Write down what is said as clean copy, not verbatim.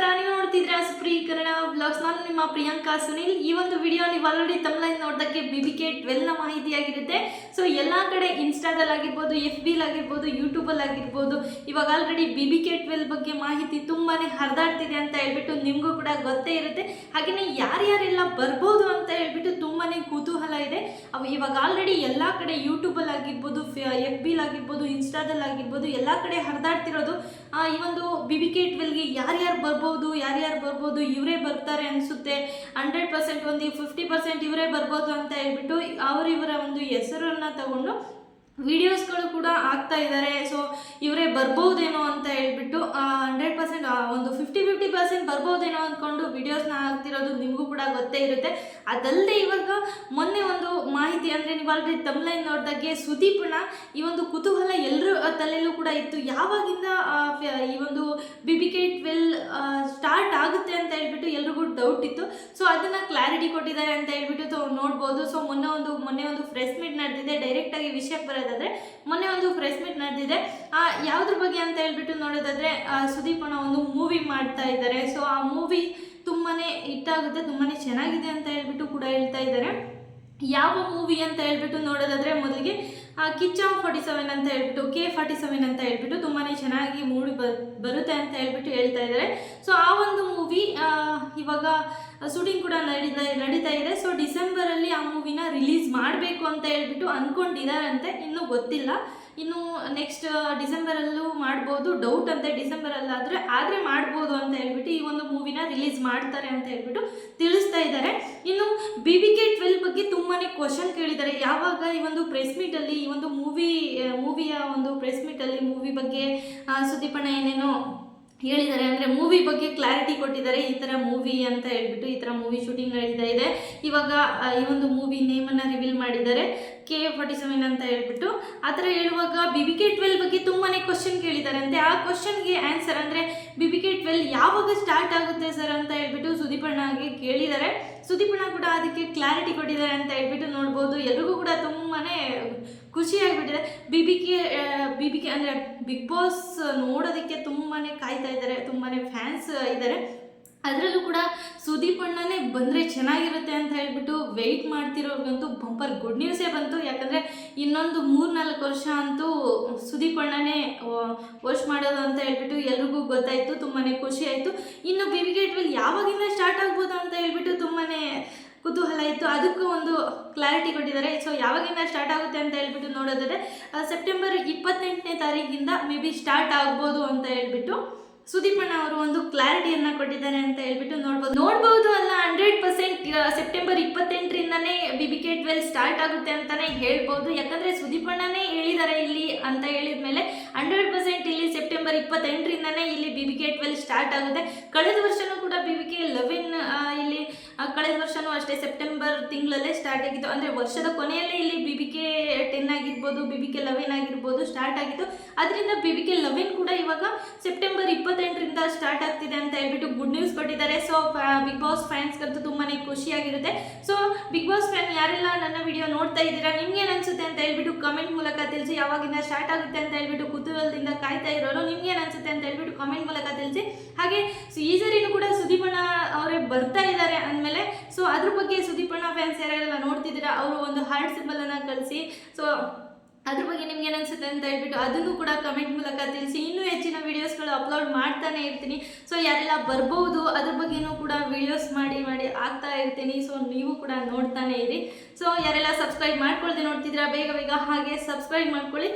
ನಮಸ್ಕಾರ, ನೀವು ನೋಡ್ತಿದ್ರೆ ಸುಪ್ರೀ ಕನ್ನಡ ವ್ಲಾಗ್ಸ್. ನಾನು ನಿಮ್ಮ ಪ್ರಿಯಾಂಕಾ ಸುನಿಲ್. ಈ ಒಂದು ವಿಡಿಯೋ ನೀವು ಆಲ್ರೆಡಿ ತಮ್ಲೈನ್ ನೋಡೋದಕ್ಕೆ BBK12 ನ ಮಾಹಿತಿಯಾಗಿರುತ್ತೆ. ಸೊ ಎಲ್ಲ ಕಡೆ ಇನ್ಸ್ಟಾದಲ್ಲಾಗಿರ್ಬೋದು, FB ಲಾಗಿರ್ಬೋದು, ಯೂಟ್ಯೂಬಲ್ಲಿ ಆಗಿರ್ಬೋದು, ಇವಾಗ ಆಲ್ರೆಡಿ BBK12 ಬಗ್ಗೆ ಮಾಹಿತಿ ತುಂಬಾ ಹರಿದಾಡ್ತಿದೆ ಅಂತ ಹೇಳ್ಬಿಟ್ಟು ನಿಮಗೂ ಕೂಡ ಗೊತ್ತೇ ಇರುತ್ತೆ. ಹಾಗೆಯೇ ಯಾರ್ಯಾರೆಲ್ಲ ಬರ್ಬೋದು ಅಂತ ಹೇಳ್ಬಿಟ್ಟು ತುಂಬಾ ಕುತೂಹಲ ಇದೆ. ಅವು ಇವಾಗ ಆಲ್ರೆಡಿ ಎಲ್ಲ ಕಡೆ ಯೂಟ್ಯೂಬಲ್ಲಿ ಆಗಿರ್ಬೋದು, FB ಲಾಗಿರ್ಬೋದು, ಇನ್ಸ್ಟಾದಲ್ಲಾಗಿರ್ಬೋದು ಎಲ್ಲ ಕಡೆ ಹರಿದಾಡ್ತಿರೋದು ಈ ಒಂದು BBK12ಗೆ ಯಾರ್ಯಾರು ಬರ್ಬೋದು, ಇವರೇ ಬರ್ತಾರೆ ಅನಿಸುತ್ತೆ, 100% ಒಂದು 50% ಇವರೇ ಬರ್ಬೋದು ಅಂತ ಹೇಳ್ಬಿಟ್ಟು ಇವರ ಒಂದು ಹೆಸರನ್ನು ತಗೊಂಡು ವಿಡಿಯೋಸ್ಗಳು ಕೂಡ ಆಗ್ತಾ ಇದ್ದಾರೆ. ಸೊ ಇವರೇ ಬರ್ಬೋದೇನೋ ಅಂತ ಹೇಳ್ಬಿಟ್ಟು 100% ಒಂದು 50% ಬರ್ಬೋದೇನೋ ಅಂದ್ಕೊಂಡು ವಿಡಿಯೋಸ್ನ ಹಾಕ್ತಿರೋದು ನಿಮಗೂ ಕೂಡ ಗೊತ್ತೇ ಇರುತ್ತೆ. ಅದಲ್ಲದೆ ಇವಾಗ ಮೊನ್ನೆ ಒಂದು ಮಾಹಿತಿ, ಅಂದರೆ ನೀವು ಆಲ್ರೆಡಿ ತಮ್ಲೈನ್ ನೋಡಿದಾಗೆ ಸುದೀಪ್ನ ಈ ಒಂದು ಕುತೂಹಲ ಎಲ್ಲರೂ ತಲೆಯಲ್ಲೂ ಕೂಡ ಇತ್ತು. ಯಾವಾಗಿಂದ ಈ ಒಂದು BBK12 ಸ್ಟಾರ್ಟ್ ಆಗುತ್ತೆ ಅಂತ ಹೇಳ್ಬಿಟ್ಟು ಎಲ್ರಿಗೂ ಡೌಟ್ ಇತ್ತು. ಸೊ ಅದನ್ನು ಕ್ಲಾರಿಟಿ ಕೊಟ್ಟಿದ್ದಾರೆ ಅಂತ ಹೇಳ್ಬಿಟ್ಟು ನೋಡ್ಬೋದು. ಸೊ ಮೊನ್ನೆ ಒಂದು ಪ್ರೆಸ್ ಮೀಟ್ ನಡೆದಿದೆ. ಡೈರೆಕ್ಟಾಗಿ ವಿಷಯಕ್ಕೆ ಬರೋದಾದರೆ ಮೊನ್ನೆ ಒಂದು ಪ್ರೆಸ್ ಮೀಟ್ ನಡೆದಿದೆ. ಯಾವುದ್ರ ಬಗ್ಗೆ ಅಂತ ಹೇಳ್ಬಿಟ್ಟು ನೋಡೋದಾದರೆ ಸುದೀಪನ ಒಂದು ಮೂವಿ ಮಾಡ್ತಾ ಇದ್ದಾರೆ. ಸೊ ಆ ಮೂವಿ ತುಂಬಾ ಹಿಟ್ಟಾಗುತ್ತೆ, ತುಂಬಾ ಚೆನ್ನಾಗಿದೆ ಅಂತ ಹೇಳ್ಬಿಟ್ಟು ಕೂಡ ಹೇಳ್ತಾ ಇದ್ದಾರೆ. ಯಾವ ಮೂವಿ ಅಂತ ಹೇಳ್ಬಿಟ್ಟು ನೋಡೋದಾದರೆ ಮೊದಲಿಗೆ ಕಿಚ್ಚ 47 ಅಂತ ಹೇಳ್ಬಿಟ್ಟು K47 ಅಂತ ಹೇಳ್ಬಿಟ್ಟು ತುಂಬಾ ಚೆನ್ನಾಗಿ ಮೂವಿ ಬರುತ್ತೆ ಅಂತ ಹೇಳ್ಬಿಟ್ಟು ಹೇಳ್ತಾ ಇದ್ದಾರೆ. ಸೊ ಆ ಒಂದು ಮೂವಿ ಇವಾಗ ಶೂಟಿಂಗ್ ಕೂಡ ನಡೀತಾ ಇದೆ. ಸೊ ಡಿಸೆಂಬರಲ್ಲಿ ಆ ಮೂವಿನ ರಿಲೀಸ್ ಮಾಡಬೇಕು ಅಂತ ಹೇಳ್ಬಿಟ್ಟು ಅಂದ್ಕೊಂಡಿದ್ದಾರಂತೆ. ಇನ್ನೂ ಗೊತ್ತಿಲ್ಲ, ಇನ್ನು ನೆಕ್ಸ್ಟ್ ಡಿಸೆಂಬರಲ್ಲೂ ಮಾಡ್ಬೋದು, ಡೌಟ್ ಅಂತೆ. ಡಿಸೆಂಬರಲ್ಲಾದರೆ ಮಾಡ್ಬೋದು ಅಂತ ಹೇಳ್ಬಿಟ್ಟು ಈ ಒಂದು ಮೂವಿನ ರಿಲೀಸ್ ಮಾಡ್ತಾರೆ ಅಂತ ಹೇಳ್ಬಿಟ್ಟು ತಿಳಿಸ್ತಾ ಇದ್ದಾರೆ. ಇನ್ನು BBK12 ಬಗ್ಗೆ ತುಂಬಾ ಕ್ವಶನ್ ಕೇಳಿದ್ದಾರೆ. ಯಾವಾಗ ಈ ಒಂದು ಪ್ರೆಸ್ ಮೀಟಲ್ಲಿ, ಈ ಒಂದು ಮೂವಿಯ ಒಂದು ಪ್ರೆಸ್ ಮೀಟಲ್ಲಿ ಮೂವಿ ಬಗ್ಗೆ ಸುದೀಪಣ್ಣ ಏನೇನೋ ಹೇಳಿದ್ದಾರೆ, ಅಂದರೆ ಮೂವಿ ಬಗ್ಗೆ ಕ್ಲಾರಿಟಿ ಕೊಟ್ಟಿದ್ದಾರೆ. ಈ ಥರ ಮೂವಿ ಅಂತ ಹೇಳ್ಬಿಟ್ಟು, ಈ ಥರ ಮೂವಿ ಶೂಟಿಂಗ್ ನಡೀತಾ ಇದೆ. ಇವಾಗ ಈ ಒಂದು ಮೂವಿ ನೇಮನ್ನು ರಿವೀಲ್ ಮಾಡಿದ್ದಾರೆ, K47 ಅಂತ ಹೇಳ್ಬಿಟ್ಟು. ಆ ಥರ ಹೇಳುವಾಗ BBK12 ಬಗ್ಗೆ ತುಂಬಾ ಕ್ವಶನ್ ಕೇಳಿದ್ದಾರೆ ಅಂತೆ. ಆ ಕ್ವಶನ್ಗೆ ಆನ್ಸರ್, ಅಂದರೆ BBK12 ಯಾವಾಗ ಸ್ಟಾರ್ಟ್ ಆಗುತ್ತೆ ಸರ್ ಅಂತ ಹೇಳ್ಬಿಟ್ಟು ಸುದೀಪಣ್ಣಗೆ ಕೇಳಿದ್ದಾರೆ. ಸುದೀಪಣ್ಣ ಕೂಡ ಅದಕ್ಕೆ ಕ್ಲಾರಿಟಿ ಕೊಟ್ಟಿದ್ದಾರೆ ಅಂತ ಹೇಳ್ಬಿಟ್ಟು ನೋಡ್ಬೋದು. ಎಲ್ರಿಗೂ ಕೂಡ ತುಂಬಾ ಖುಷಿಯಾಗಿಬಿಟ್ಟಿದೆ. BBK ಅಂದರೆ ಬಿಗ್ ಬಾಸ್ ನೋಡೋದಕ್ಕೆ ತುಂಬಾ ಕಾಯ್ತಾ ಇದ್ದಾರೆ, ತುಂಬಾ ಫ್ಯಾನ್ಸ್ ಇದ್ದಾರೆ. ಅದರಲ್ಲೂ ಕೂಡ ಸುದೀಪಣ್ಣನೇ ಬಂದರೆ ಚೆನ್ನಾಗಿರುತ್ತೆ ಅಂತ ಹೇಳ್ಬಿಟ್ಟು ವೆಯ್ಟ್ ಮಾಡ್ತಿರೋರ್ಗಂತೂ ಬಂಪರ್ ಗುಡ್ ನ್ಯೂಸೇ ಬಂತು. ಯಾಕಂದರೆ ಇನ್ನೊಂದು 3-4 ವರ್ಷ ಅಂತೂ ಸುದೀಪಣ್ಣನೇ ವಾಚ್ ಮಾಡೋದು ಅಂತ ಹೇಳ್ಬಿಟ್ಟು ಎಲ್ರಿಗೂ ಗೊತ್ತಾಯಿತು. ತುಂಬಾ ಖುಷಿ ಆಯಿತು. ಇನ್ನು BBK12 ಯಾವಾಗಿಂದ ಸ್ಟಾರ್ಟ್ ಆಗ್ಬೋದು ಅಂತ ಹೇಳ್ಬಿಟ್ಟು ತುಂಬಾ ಕುತೂಹಲ ಇತ್ತು. ಅದಕ್ಕೂ ಒಂದು ಕ್ಲಾರಿಟಿ ಕೊಟ್ಟಿದ್ದಾರೆ. ಸೊ ಯಾವಾಗಿಂದ ಸ್ಟಾರ್ಟ್ ಆಗುತ್ತೆ ಅಂತ ಹೇಳ್ಬಿಟ್ಟು ನೋಡೋದಾದರೆ ಸೆಪ್ಟೆಂಬರ್ 28ನೇ ತಾರೀಕಿಂದ ಮೇ ಬಿ ಸ್ಟಾರ್ಟ್ ಆಗ್ಬೋದು ಅಂತ ಹೇಳ್ಬಿಟ್ಟು ಸುದೀಪಣ್ಣ ಅವರು ಒಂದು ಕ್ಲಾರಿಟಿಯನ್ನು ಕೊಟ್ಟಿದ್ದಾರೆ ಅಂತ ಹೇಳ್ಬಿಟ್ಟು ನೋಡ್ಬೋದು ಅಲ್ಲ. 100% ಸೆಪ್ಟೆಂಬರ್ 28ರಿಂದನೇ BBK12 ಸ್ಟಾರ್ಟ್ ಆಗುತ್ತೆ ಅಂತಲೇ ಹೇಳ್ಬೋದು. ಯಾಕಂದರೆ ಸುದೀಪಣ್ಣನೇ ಹೇಳಿದ್ದಾರೆ ಇಲ್ಲಿ ಅಂತ ಹೇಳಿದ ಮೇಲೆ 100% ಇಲ್ಲಿ ಸೆಪ್ಟೆಂಬರ್ 28ರಿಂದನೇ ಇಲ್ಲಿ BBK12 ಸ್ಟಾರ್ಟ್ ಆಗುತ್ತೆ. ಕಳೆದ ವರ್ಷವೂ ಕೂಡ BBK11 ಇಲ್ಲಿ ಕಳೆದ ವರ್ಷವೂ ಅಷ್ಟೇ ಸೆಪ್ಟೆಂಬರ್ ತಿಂಗಳಲ್ಲೇ ಸ್ಟಾರ್ಟ್ ಆಗಿತ್ತು. ಅಂದರೆ ವರ್ಷದ ಕೊನೆಯಲ್ಲೇ ಇಲ್ಲಿ BBK10 ಆಗಿರ್ಬೋದು, BBK11 ಆಗಿರ್ಬೋದು ಸ್ಟಾರ್ಟ್ ಆಗಿತ್ತು. ಅದರಿಂದ BBK11 ಕೂಡ ಇವಾಗ ಸೆಪ್ಟೆಂಬರ್ 28ರಿಂದ ಸ್ಟಾರ್ಟ್ ಆಗ್ತಿದೆ ಅಂತ ಹೇಳ್ಬಿಟ್ಟು ಗುಡ್ ನ್ಯೂಸ್ ಕೊಟ್ಟಿದ್ದಾರೆ. ಸೊ ಬಿಗ್ ಬಾಸ್ ಫ್ಯಾನ್ಸ್ಗಂತೂ ತುಂಬಾ ಖುಷಿಯಾಗಿರುತ್ತೆ. ಸೊ ಬಿಗ್ ಬಾಸ್ ಫ್ಯಾನ್ ಯಾರೆಲ್ಲ ನನ್ನ ವಿಡಿಯೋ ನೋಡ್ತಾ ಇದ್ದೀರಾ, ನಿಮ್ಗೇನು ಅನಿಸುತ್ತೆ ಅಂತ ಹೇಳ್ಬಿಟ್ಟು ಕಮೆಂಟ್ ಮೂಲಕ ತಿಳಿಸಿ. ಯಾವಾಗಿಂದ ಸ್ಟಾರ್ಟ್ ಆಗುತ್ತೆ ಅಂತ ಹೇಳ್ಬಿಟ್ಟು ಕುತೂಹಲದಿಂದ ಕಾಯ್ತಾ ಇರೋರು ನಿಮ್ಗೇನು ಅನಿಸುತ್ತೆ ಅಂತ ಹೇಳ್ಬಿಟ್ಟು ಕಮೆಂಟ್ ಮೂಲಕ ತಿಳಿಸಿ. ಹಾಗೆ ಈ ಸರಿನೂ ಕೂಡ ಸುದೀಪಣ್ಣ ಅವರೇ ಬರ್ತಾ ಇದ್ದಾರೆ ಅಂದಮೇಲೆ, ಸೊ ಅದ್ರ ಬಗ್ಗೆ ಸುದೀಪಣ್ಣ ಫ್ಯಾನ್ಸ್ ಯಾರೆಲ್ಲ ನೋಡ್ತಿದ್ದೀರಾ ಅವರು ಒಂದು ಹಾರ್ಟ್ ಸಿಂಬಲನ್ನು ಕಳಿಸಿ. ಸೊ ಅದ್ರ ಬಗ್ಗೆ ನಿಮ್ಗೆ ಏನು ಅನಿಸುತ್ತೆ ಅಂತ ಹೇಳ್ಬಿಟ್ಟು ಅದನ್ನು ಕೂಡ ಕಮೆಂಟ್ ಮೂಲಕ ತಿಳಿಸಿ. ಇನ್ನೂ ಹೆಚ್ಚಿನ ವೀಡಿಯೋಸ್ಗಳು ಅಪ್ಲೋಡ್ ಮಾಡ್ತಾನೆ ಇರ್ತೀನಿ. ಸೊ ಯಾರೆಲ್ಲ ಬರ್ಬೋದು ಅದ್ರ ಬಗ್ಗೆನೂ ಕೂಡ ವೀಡಿಯೋಸ್ ಮಾಡಿ ಆಗ್ತಾ ಇರ್ತೀನಿ. ಸೊ ನೀವು ಕೂಡ ನೋಡ್ತಾನೆ ಇರಿ. ಸೊ ಯಾರೆಲ್ಲ ಸಬ್ಸ್ಕ್ರೈಬ್ ಮಾಡ್ಕೊಳ್ದೆ ನೋಡ್ತಿದ್ದೀರಾ ಬೇಗ ಹಾಗೆ ಸಬ್ಸ್ಕ್ರೈಬ್ ಮಾಡ್ಕೊಳ್ಳಿ.